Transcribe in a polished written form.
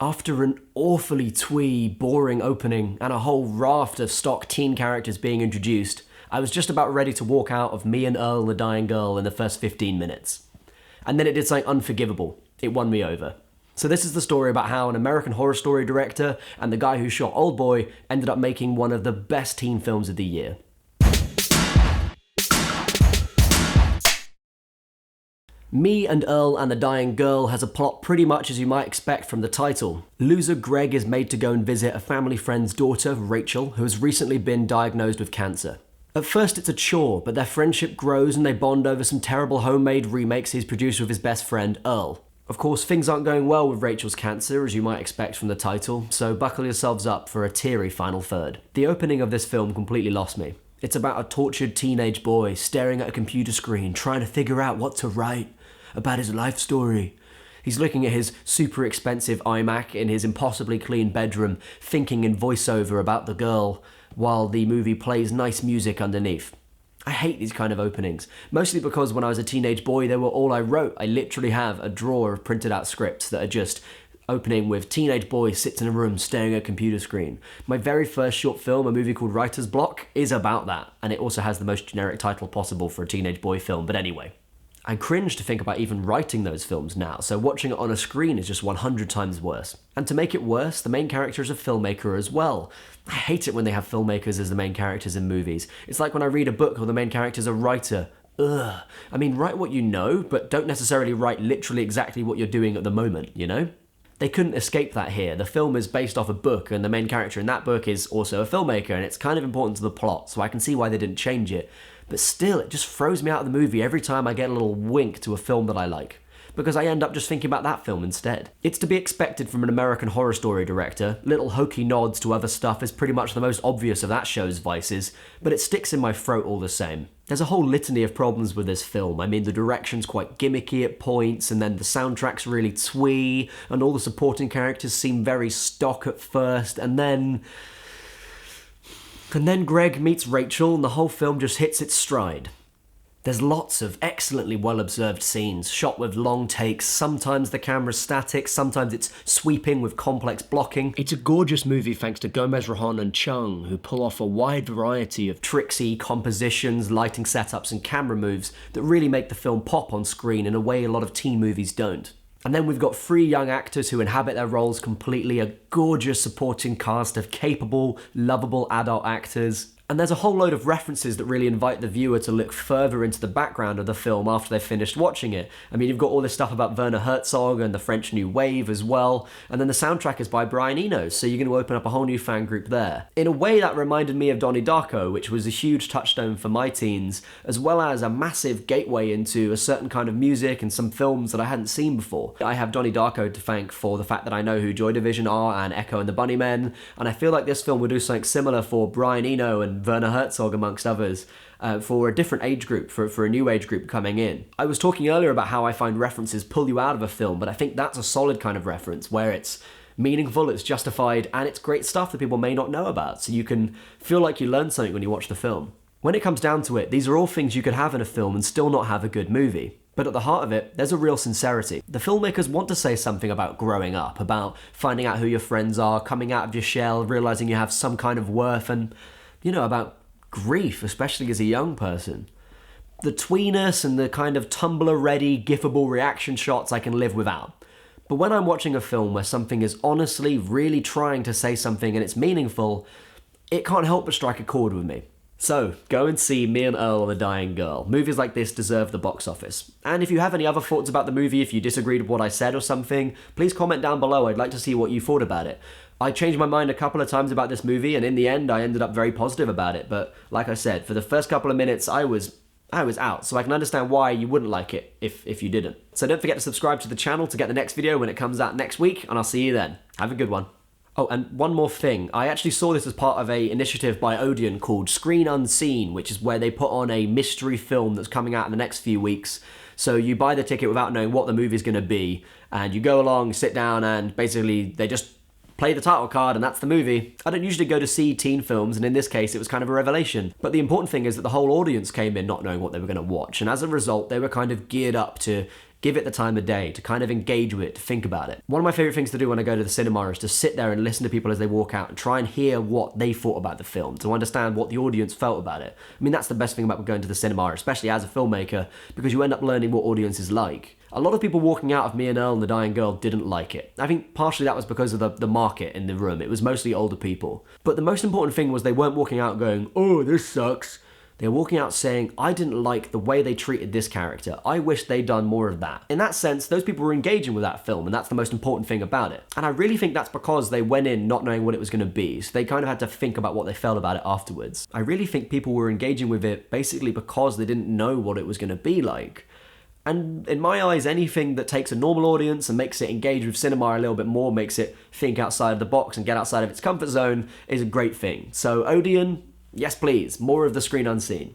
After an awfully twee, boring opening and a whole raft of stock teen characters being introduced, I was just about ready to walk out of Me and Earl and the Dying Girl in the first 15 minutes. And then it did something unforgivable. It won me over. So this is the story about how an American Horror Story director and the guy who shot Oldboy ended up making one of the best teen films of the year. Me and Earl and the Dying Girl has a plot pretty much as you might expect from the title. Loser Greg is made to go and visit a family friend's daughter, Rachel, who has recently been diagnosed with cancer. At first it's a chore, but their friendship grows and they bond over some terrible homemade remakes he's produced with his best friend, Earl. Of course, things aren't going well with Rachel's cancer, as you might expect from the title, so buckle yourselves up for a teary final third. The opening of this film completely lost me. It's about a tortured teenage boy staring at a computer screen, trying to figure out what to write about his life story. He's looking at his super expensive iMac in his impossibly clean bedroom, thinking in voiceover about the girl, while the movie plays nice music underneath. I hate these kind of openings, mostly because when I was a teenage boy, they were all I wrote. I literally have a drawer of printed out scripts that are just opening with teenage boy sits in a room staring at a computer screen. My very first short film, a movie called Writer's Block, is about that, and it also has the most generic title possible for a teenage boy film, but anyway. I cringe to think about even writing those films now, so watching it on a screen is just 100 times worse. And to make it worse, the main character is a filmmaker as well. I hate it when they have filmmakers as the main characters in movies. It's like when I read a book where the main character's a writer. Ugh. I mean, write what you know, but don't necessarily write literally exactly what you're doing at the moment, you know? They couldn't escape that here. The film is based off a book, and the main character in that book is also a filmmaker, and it's kind of important to the plot, so I can see why they didn't change it. But still, it just throws me out of the movie every time I get a little wink to a film that I like, because I end up just thinking about that film instead. It's to be expected from an American Horror Story director. Little hokey nods to other stuff is pretty much the most obvious of that show's vices, but it sticks in my throat all the same. There's a whole litany of problems with this film. I mean, the direction's quite gimmicky at points, and then the soundtrack's really twee, and all the supporting characters seem very stock at first, and then Greg meets Rachel and the whole film just hits its stride. There's lots of excellently well-observed scenes, shot with long takes. Sometimes the camera's static, sometimes it's sweeping with complex blocking. It's a gorgeous movie thanks to Gomez-Rejon and Chung, who pull off a wide variety of tricksy compositions, lighting setups and camera moves that really make the film pop on screen in a way a lot of teen movies don't. And then we've got 3 young actors who inhabit their roles completely, a gorgeous supporting cast of capable, lovable adult actors. And there's a whole load of references that really invite the viewer to look further into the background of the film after they've finished watching it. I mean, you've got all this stuff about Werner Herzog and the French New Wave as well, and then the soundtrack is by Brian Eno, so you're going to open up a whole new fan group there. In a way, that reminded me of Donnie Darko, which was a huge touchstone for my teens, as well as a massive gateway into a certain kind of music and some films that I hadn't seen before. I have Donnie Darko to thank for the fact that I know who Joy Division are and Echo and the Bunnymen, and I feel like this film will do something similar for Brian Eno and Werner Herzog, amongst others, for a different age group, for a new age group coming in. I was talking earlier about how I find references pull you out of a film, but I think that's a solid kind of reference, where it's meaningful, it's justified, and it's great stuff that people may not know about, so you can feel like you learned something when you watch the film. When it comes down to it, these are all things you could have in a film and still not have a good movie. But at the heart of it, there's a real sincerity. The filmmakers want to say something about growing up, about finding out who your friends are, coming out of your shell, realizing you have some kind of worth, and, you know, about grief, especially as a young person. The tweeness and the kind of Tumblr-ready, gifable reaction shots I can live without. But when I'm watching a film where something is honestly really trying to say something and it's meaningful, it can't help but strike a chord with me. So, go and see Me and Earl and the Dying Girl. Movies like this deserve the box office. And if you have any other thoughts about the movie, if you disagreed with what I said or something, please comment down below. I'd like to see what you thought about it. I changed my mind a couple of times about this movie, and in the end, I ended up very positive about it. But like I said, for the first couple of minutes, I was out, so I can understand why you wouldn't like it if you didn't. So don't forget to subscribe to the channel to get the next video when it comes out next week, and I'll see you then. Have a good one. Oh, and one more thing. I actually saw this as part of an initiative by Odeon called Screen Unseen, which is where they put on a mystery film that's coming out in the next few weeks. So you buy the ticket without knowing what the movie's going to be, and you go along, sit down, and basically they just play the title card and that's the movie. I don't usually go to see teen films, and in this case it was kind of a revelation. But the important thing is that the whole audience came in not knowing what they were going to watch, and as a result they were kind of geared up to give it the time of day, to kind of engage with it, to think about it. One of my favourite things to do when I go to the cinema is to sit there and listen to people as they walk out and try and hear what they thought about the film, to understand what the audience felt about it. I mean, that's the best thing about going to the cinema, especially as a filmmaker, because you end up learning what audiences like. A lot of people walking out of Me and Earl and The Dying Girl didn't like it. I think partially that was because of the market in the room. It was mostly older people. But the most important thing was they weren't walking out going, oh, this sucks. They were walking out saying, I didn't like the way they treated this character. I wish they'd done more of that. In that sense, those people were engaging with that film, and that's the most important thing about it. And I really think that's because they went in not knowing what it was going to be, so they kind of had to think about what they felt about it afterwards. I really think people were engaging with it basically because they didn't know what it was going to be like. And in my eyes, anything that takes a normal audience and makes it engage with cinema a little bit more, makes it think outside of the box and get outside of its comfort zone, is a great thing. So Odeon, yes please, more of the Screen Unseen.